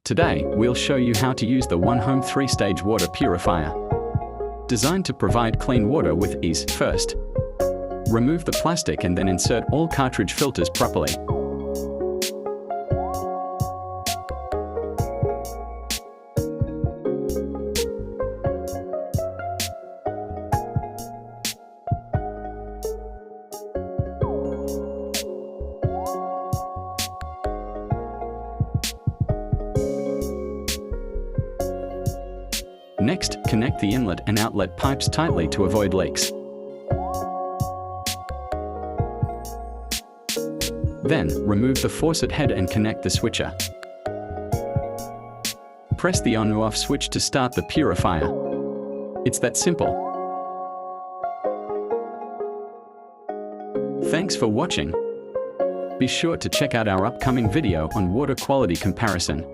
Today, we'll show you how to use the One Home 3-stage water purifier. Designed to provide clean water with ease. First, remove the plastic and then insert all cartridge filters properly. Next, connect the inlet and outlet pipes tightly to avoid leaks. Then, remove the faucet head and connect the switcher. Press the on or off switch to start the purifier. It's that simple. Thanks for watching. Be sure to check out our upcoming video on water quality comparison.